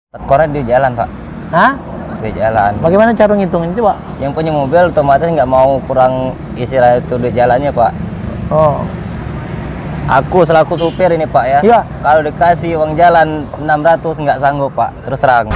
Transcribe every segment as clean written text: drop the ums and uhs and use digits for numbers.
Tekornya di jalan, Pak. Hah? Di jalan. Bagaimana cara ngitungin coba? Yang punya mobil otomatis nggak mau kurang istilah itu di jalannya, Pak. Oh. Aku selaku supir ini, Pak ya. Iya. Kalau dikasih uang jalan 600 nggak sanggup, Pak. Terus terang.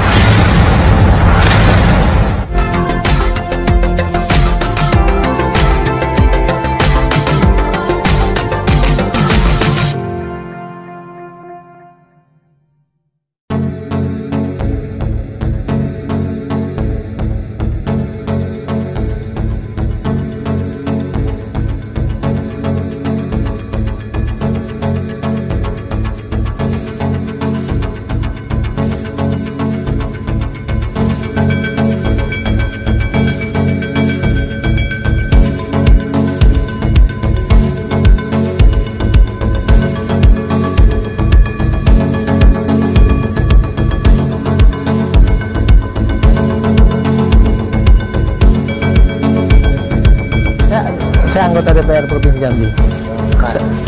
Saya anggota DPR Provinsi Jambi.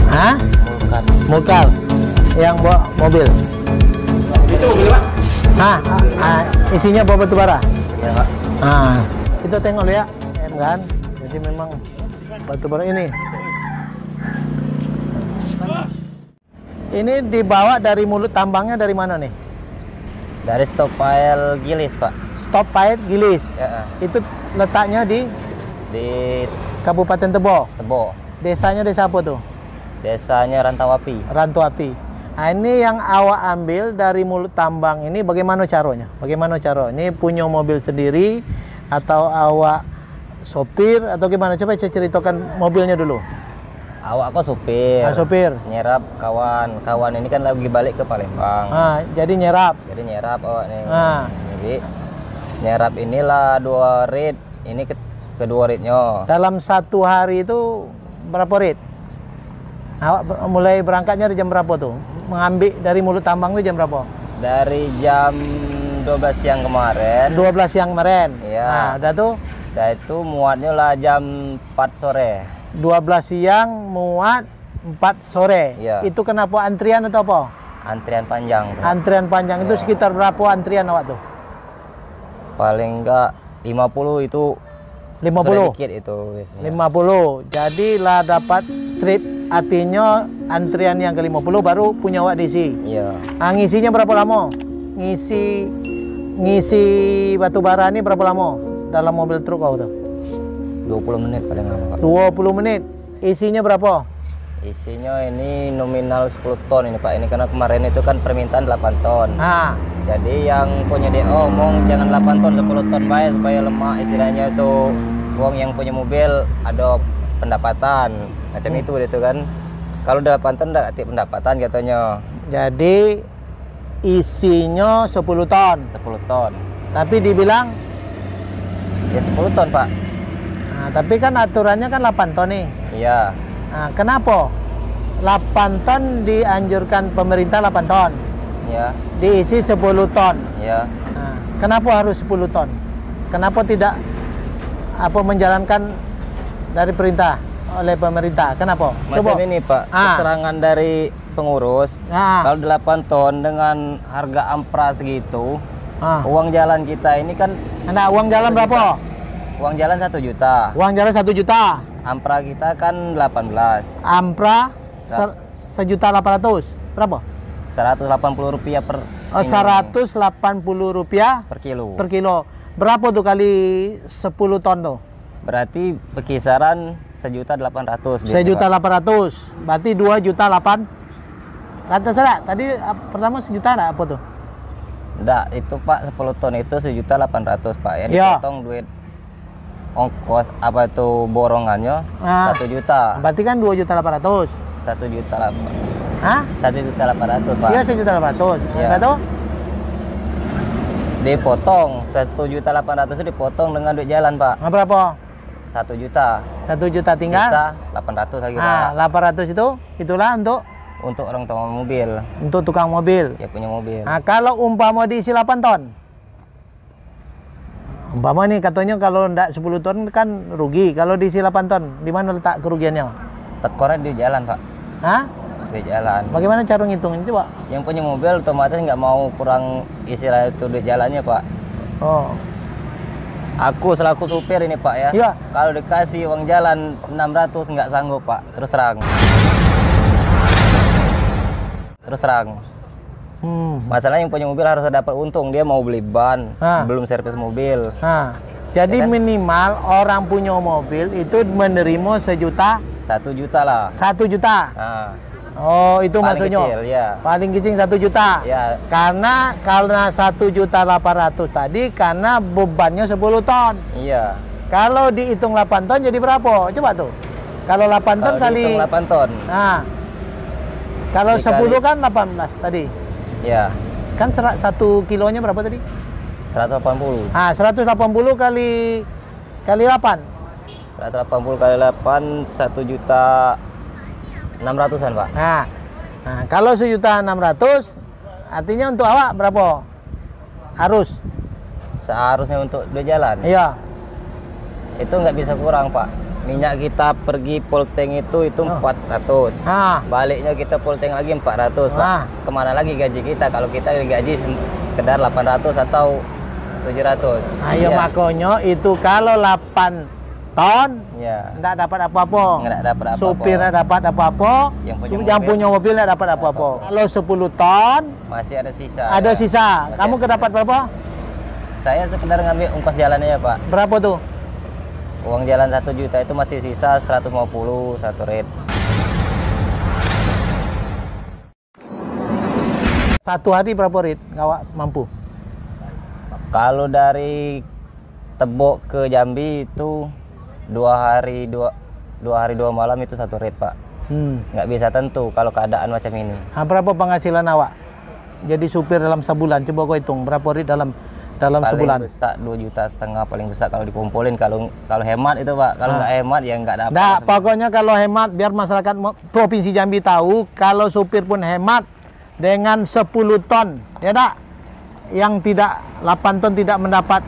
Hah? Mulkar. Yang bawa mobil. Itu mobil Pak? Isinya bawa batu bara. Ya, Pak. Itu tengok ya, kan? Jadi memang batu bara ini. Ini dibawa dari mulut tambangnya dari mana nih? Dari Stopael Gilis, Pak. Stopael Gilis. Ya, Itu letaknya di Kabupaten Tebo. Tebo. Desanya desa apa tuh? Desanya Rantauapi. Rantauapi. Nah, ini yang awak ambil dari mulut tambang ini bagaimana caranya? Bagaimana cara? Ini punya mobil sendiri atau awak sopir atau gimana? Coba saya ceritakan mobilnya dulu. Awak kok supir. Sopir. Nyerap kawan. Kawan ini kan lagi balik ke Palembang. Jadi nyerap. Jadi nyerap awak nih. Jadi nyerap inilah 2 rit. Ini kedua ritnya. Dalam 1 hari itu berapa rit? Awak mulai berangkatnya dari jam berapa tuh? Mengambil dari mulut tambang itu jam berapa? Dari jam 12 siang kemarin. 12 siang kemarin. Iya. Nah, udah tuh. Udah itu muatnya lah jam 4 sore. 12 siang muat 4 sore. Iya. Itu kenapa antrian atau apa? Antrian panjang. Antrian panjang itu sekitar berapa antrian awak tuh? Paling enggak 50 itu 50. sedikit itu biasanya. 50. Jadilah dapat trip, artinya antrian yang ke-50 baru punya awak diisi. Iya. Ngisinya berapa lama? Ngisi batu bara ini berapa lama? Dalam mobil truk kau tuh? 20 menit paling lama, Pak. 20 menit. Isinya berapa? Isinya ini nominal 10 ton ini, Pak. Ini karena kemarin itu kan permintaan 8 ton. Jadi yang punya DO ngomong jangan 8 ton, 10 ton bayar supaya lemah istilahnya itu uang yang punya mobil ada pendapatan. Macam itu gitu kan. Kalau 8 ton enggak aktif pendapatan katanya. Jadi isinya 10 ton. 10 ton. Tapi dibilang Ya 10 ton, Pak. tapi kan aturannya kan 8 ton nih. Iya. Kenapa? 8 ton dianjurkan pemerintah 8 ton. Iya. Diisi 10 ton. Iya. Kenapa harus 10 ton? Kenapa tidak menjalankan dari perintah oleh pemerintah? Kenapa? Macam ini, Pak. Keterangan dari pengurus. Kalau 8 ton dengan harga ampra segitu, uang jalan kita ini kan uang jalan berapa? Uang jalan 1 juta. Uang jalan 1 juta. Ampra kita kan 18. Ampra 1.800.000. Berapa? Rp180 per 180 rupiah per kilo. Per kilo. Berapa tuh kali 10 ton tuh? Berarti berkisaran 1.800.000. 1.800.000. Berarti 2.800.000. Rata salah. Tadi pertama 1 juta enggak apa tuh? Enggak, itu Pak 10 ton itu 1.800.000, Pak. Ya dipotong duit ongkos apa itu borongannya 1 juta. Berarti kan 2.800.000. 1 juta 1.800.000, Pak. Iya 1.800.000. Iya. Berapa tuh? Dipotong 1.800.000 itu dipotong dengan duit jalan, Pak. Berapa? 1 juta. 1 juta tinggal. Sisa 800 lagi, Pak. 800 itulah Untuk orang tua mobil. Untuk tukang mobil. Ya punya mobil. Kalau umpama diisi 8 ton. Umpama nih katanya kalau enggak 10 ton kan rugi. Kalau diisi 8 ton, di mana letak kerugiannya? Tekornya di jalan, Pak. duit jalan. Bagaimana cara ngitungin coba? Yang punya mobil otomatis nggak mau kurang istilah itu duit jalannya Pak. Oh. Aku selaku supir ini Pak ya. Iya. Kalau dikasih uang jalan 600 nggak sanggup Pak. Terus terang. Terus terang. Masalahnya yang punya mobil harus dapat untung. Dia mau beli ban, belum servis mobil. Jadi ya kan? minimal orang punya mobil itu menerima 1 juta. 1 juta lah. 1 juta. Nah, Oh, itu paling maksudnya. kecil, ya. Paling kecil 1 juta. Ya. Karena 1.800.000 tadi karena bebannya 10 ton. Iya. Kalau dihitung 8 ton jadi berapa? Coba tuh. Kalau 8 ton Kalau kali dihitung 8 ton. Nah. Kalau Dikali- 10 kan 18 tadi. Ya. Kan 1 kilonya berapa tadi? 180. 180 kali 8. 180 kali 8 1.600.000 Pak. Nah, kalau 1.600.000 artinya untuk awak berapa? Harus. Seharusnya untuk dua jalan. Iya. Itu nggak bisa kurang Pak. Minyak kita pergi full tank itu 400. Baliknya kita full tank lagi 400 Pak. Kemana lagi gaji kita? Kalau kita gaji sekedar 800 atau 700. Ayo Iya. makanya itu kalau 8 ton Ya. enggak dapat apa-apa. Nggak dapat apa-apa. Supir enggak dapat apa-apa. Yang punya mobil enggak dapat apa-apa. Kalau 10 ton Masih ada sisa. ada ya. sisa. Masih Kamu ada kedapat berapa? Saya sekedar ngambil ongkos jalannya ya Pak. Berapa tuh? Uang jalan 1 juta itu masih sisa 150 satu rit. Satu hari berapa rit? Ngawak mampu. Kalau dari Tebok ke Jambi itu 2 hari 2 malam itu 1 rit Pak. Nggak bisa tentu kalau keadaan macam ini. Berapa penghasilan awak? Jadi supir dalam sebulan, coba kau hitung berapa rit dalam Paling sebulan? besar 2,5 juta paling besar kalau dikumpulin. Kalau hemat itu Pak. Kalau nggak hemat ya nggak dapat. Nggak, pokoknya kalau hemat biar masyarakat Provinsi Jambi tahu kalau supir pun hemat dengan 10 ton, ya tak? Yang tidak 8 ton tidak mendapat,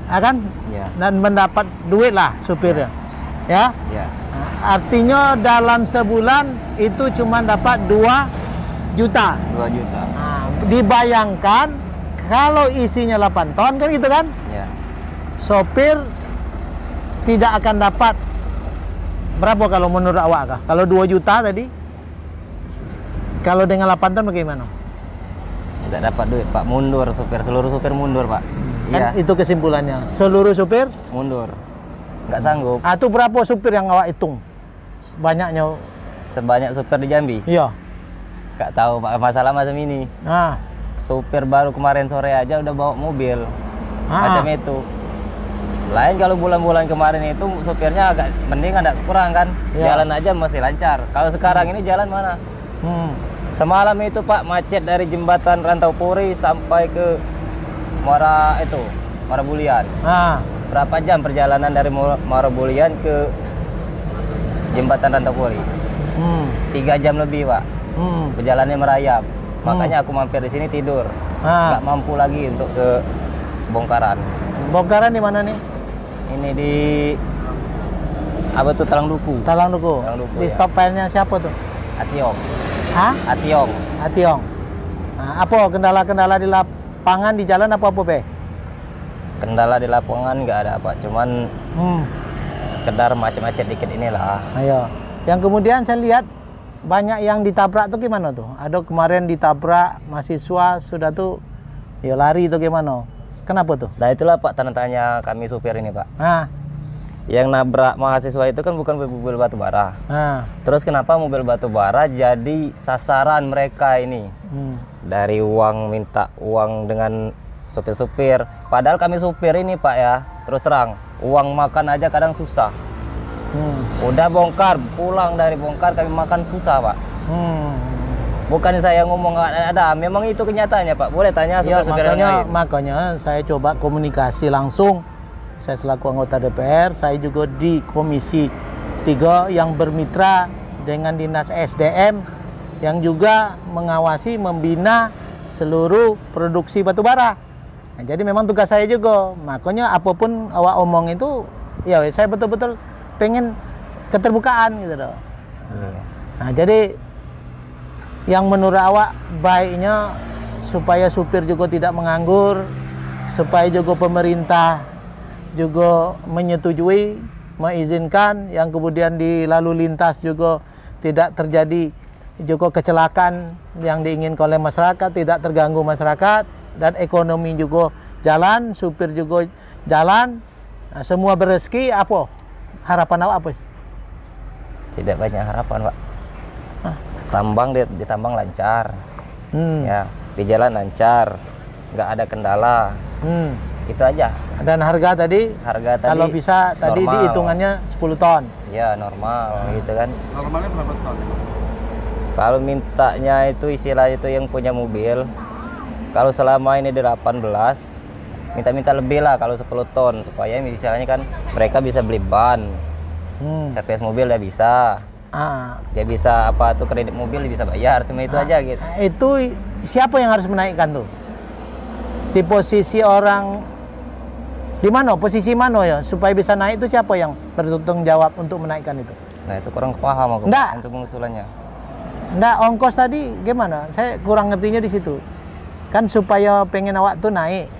ya kan? Ya. Dan mendapat duit lah supirnya, ya. Ya. Nah, artinya dalam sebulan itu cuma dapat 2 juta. 2 juta. Nah, dibayangkan kalau isinya 8 ton kan gitu kan? Ya. Sopir tidak akan dapat berapa kalau menurut awak kah? Kalau 2 juta tadi, kalau dengan 8 ton bagaimana? Nggak dapat duit Pak. Mundur supir. Seluruh supir mundur Pak. Kan Iya. itu kesimpulannya. Seluruh supir? Mundur. Nggak sanggup. Atau berapa supir yang awak hitung? Banyaknya? Sebanyak supir di Jambi. Iya. Nggak tahu Pak. Masalah macam ini. Nah, Supir baru kemarin sore aja udah bawa mobil. Macam itu. Lain kalau bulan-bulan kemarin itu supirnya agak mending, ada kurang kan. Ya. Jalan aja masih lancar. Kalau sekarang ini jalan mana? Semalam itu Pak macet dari jembatan Rantau Puri sampai ke Muara Bulian. Berapa jam perjalanan dari Muara Bulian ke jembatan Rantau Puri? 3 jam lebih Pak. Perjalanannya merayap. Makanya aku mampir di sini tidur. Nggak mampu lagi untuk ke bongkaran. Bongkaran di mana nih? Ini di apa tuh Talang Duku. Talang Duku. Di ya. stop filenya siapa tuh? Ationg. Hah? Ationg. Ationg. Nah, apa kendala-kendala di lapangan di jalan apa Be? Kendala di lapangan nggak ada Pak. Cuman sekedar macet-macet dikit inilah. Ayo. Yang kemudian saya lihat banyak yang ditabrak tuh gimana tuh? Ada kemarin ditabrak mahasiswa sudah tuh ya lari tuh gimana? Kenapa tuh? Nah itulah Pak tanda tanya kami supir ini Pak. Yang nabrak mahasiswa itu kan bukan mobil batu bara. Terus kenapa mobil batu bara jadi sasaran mereka ini? Dari minta uang dengan supir-supir. Padahal kami supir ini Pak ya, terus terang, uang makan aja kadang susah. Udah bongkar, pulang dari bongkar kami makan susah Pak. Bukan saya ngomong ada, memang itu kenyataannya Pak. Boleh tanya supir-supir yang lain. Makanya saya coba komunikasi langsung. Saya selaku anggota DPR, saya juga di Komisi 3 yang bermitra dengan Dinas SDM yang juga mengawasi, membina seluruh produksi batubara. Nah, jadi memang tugas saya juga. Makanya apapun awak omong itu, ya saya betul-betul pengen keterbukaan gitu loh. Nah, jadi yang menurut awak baiknya supaya supir juga tidak menganggur, supaya juga pemerintah juga menyetujui, mengizinkan, yang kemudian di lalu lintas juga tidak terjadi juga kecelakaan yang diinginkan oleh masyarakat, tidak terganggu masyarakat, dan ekonomi juga jalan, supir juga jalan, nah, semua berezeki. Apa harapan awak apa? Tidak banyak harapan, Pak. Tambang di tambang lancar, ya di jalan lancar, nggak ada kendala, itu aja. Dan harga tadi kalau bisa tadi normal. dihitungannya 10 ton. Ya normal gitu kan. Normalnya berapa ton? Kalau mintanya itu istilah itu yang punya mobil, kalau selama ini di 18, minta lebih lah kalau 10 ton, supaya misalnya kan mereka bisa beli ban, servis mobil dia bisa. Dia bisa apa tuh kredit mobil dia bisa bayar, cuma itu aja gitu. Itu siapa yang harus menaikkan tuh? Di posisi orang di mana? Posisi mana ya supaya bisa naik itu siapa yang bertanggung jawab untuk menaikkan itu? Nah itu kurang paham aku Nggak. untuk pengusulannya. Nggak, ongkos tadi gimana? Saya kurang ngertinya di situ. Kan supaya pengen awak tuh naik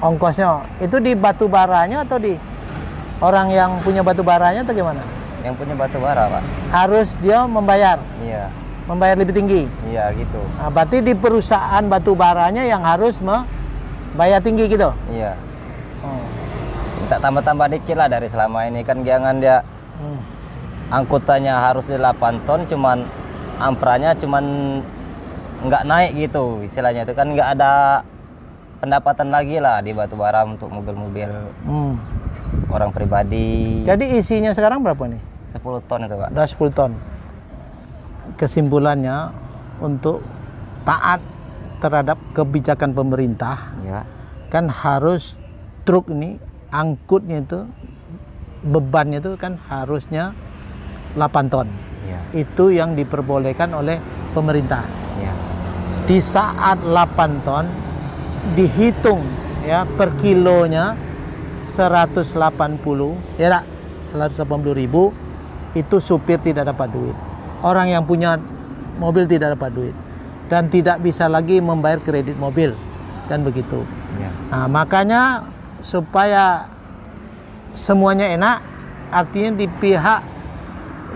ongkosnya, itu di batu baranya atau di orang yang punya batu baranya atau gimana? Yang punya batu bara, Pak. Harus dia membayar Iya, lebih tinggi. iya gitu. Nah, berarti di perusahaan batu baranya yang harus membayar tinggi gitu. Iya. Minta tambah-tambah dikit lah dari selama ini kan, jangan dia angkutannya harus di 8 ton, cuman ampranya cuman nggak naik gitu istilahnya, itu kan nggak ada pendapatan lagi lah di batu bara untuk mobil-mobil orang pribadi. Jadi isinya sekarang berapa nih? 10 ton itu, Pak. Udah 10 ton. Kesimpulannya untuk taat terhadap kebijakan pemerintah, Ya. kan harus truk ini angkutnya itu bebannya itu kan harusnya 8 ton. Ya. Itu yang diperbolehkan oleh pemerintah. Ya. Di saat 8 ton dihitung ya per kilonya 180, ya tak? 180.000, itu supir tidak dapat duit. Orang yang punya mobil tidak dapat duit dan tidak bisa lagi membayar kredit mobil, kan begitu. Ya. Nah, makanya supaya semuanya enak, artinya di pihak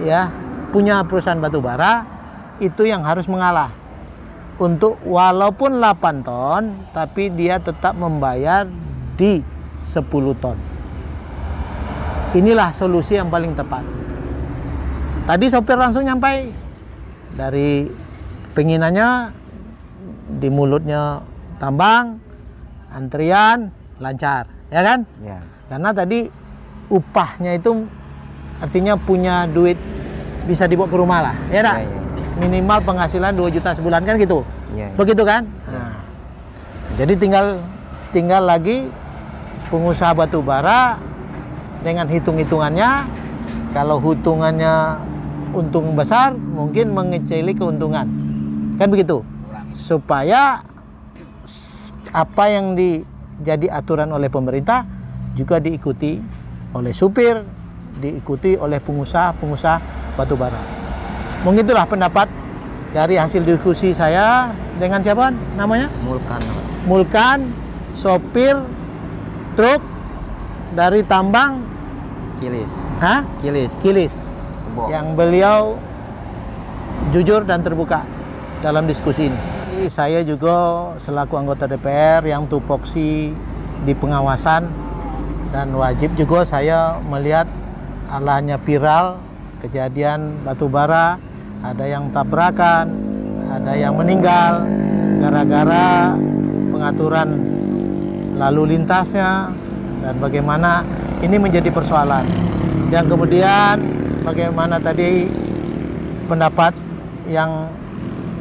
ya punya perusahaan batu bara itu yang harus mengalah untuk walaupun 8 ton tapi dia tetap membayar di 10 ton. Inilah solusi yang paling tepat. Tadi sopir langsung nyampai dari penginannya, di mulutnya tambang, antrian lancar, ya kan? Ya. Karena tadi upahnya itu artinya punya duit bisa dibawa ke rumah lah, ya tak? Ya, ya. Minimal penghasilan 2 juta sebulan kan gitu. Ya, ya. Begitu kan? Nah, jadi tinggal lagi pengusaha batu bara dengan hitung-hitungannya. Kalau hitungannya untung besar, mungkin mengecili keuntungan. Kan begitu? Supaya apa yang jadi aturan oleh pemerintah juga diikuti oleh supir, diikuti oleh pengusaha batu bara. Mungkin itulah pendapat dari hasil diskusi saya dengan siapa namanya? Mulkan. Mulkan, sopir truk dari tambang Kilis. Kilis. Kebo. Yang beliau jujur dan terbuka dalam diskusi ini. Saya juga selaku anggota DPR yang tupoksi di pengawasan, dan wajib juga saya melihat alahnya viral kejadian batu bara, ada yang tabrakan, ada yang meninggal gara-gara pengaturan lalu lintasnya, dan bagaimana ini menjadi persoalan. Yang kemudian bagaimana tadi pendapat yang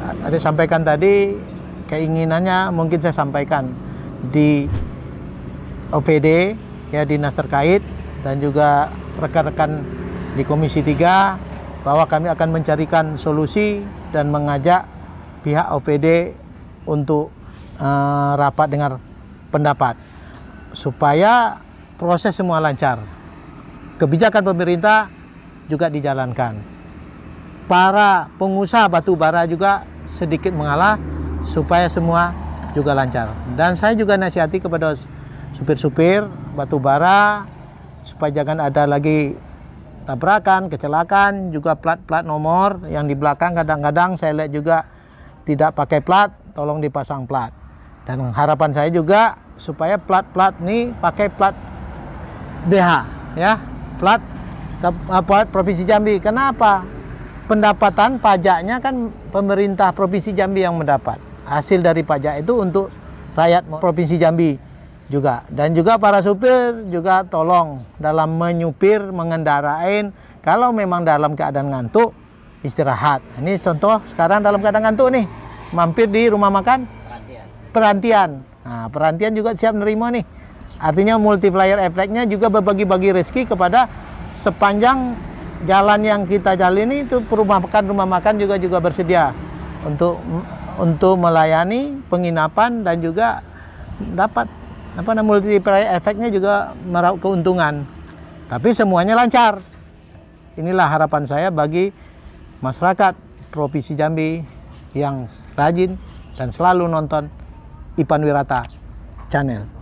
ada sampaikan tadi, keinginannya mungkin saya sampaikan di OVD ya, dinas terkait, dan juga rekan-rekan di Komisi 3, bahwa kami akan mencarikan solusi dan mengajak pihak OVD untuk rapat dengar pendapat supaya proses semua lancar, kebijakan pemerintah juga dijalankan, para pengusaha batu bara juga sedikit mengalah supaya semua juga lancar. Dan saya juga nasihati kepada supir-supir batu bara supaya jangan ada lagi tabrakan, kecelakaan, juga plat-plat nomor yang di belakang kadang-kadang saya lihat juga tidak pakai plat, tolong dipasang plat. Dan harapan saya juga supaya plat-plat ini pakai plat DH ya, plat Provinsi Jambi. Kenapa? Pendapatan pajaknya kan pemerintah Provinsi Jambi yang mendapat. Hasil dari pajak itu untuk rakyat Provinsi Jambi juga. Dan juga para supir juga tolong dalam menyupir, mengendarain. Kalau memang dalam keadaan ngantuk, istirahat. Ini contoh sekarang dalam keadaan ngantuk nih, mampir di rumah makan Perantian. Nah, Perantian juga siap nerima nih. Artinya multiplier efeknya juga berbagi-bagi rezeki kepada sepanjang jalan yang kita jalani itu. Rumah makan juga bersedia untuk melayani penginapan dan juga dapat multiplier efeknya juga meraup keuntungan. Tapi semuanya lancar. Inilah harapan saya bagi masyarakat Provinsi Jambi yang rajin dan selalu nonton Ipan Wirata Channel.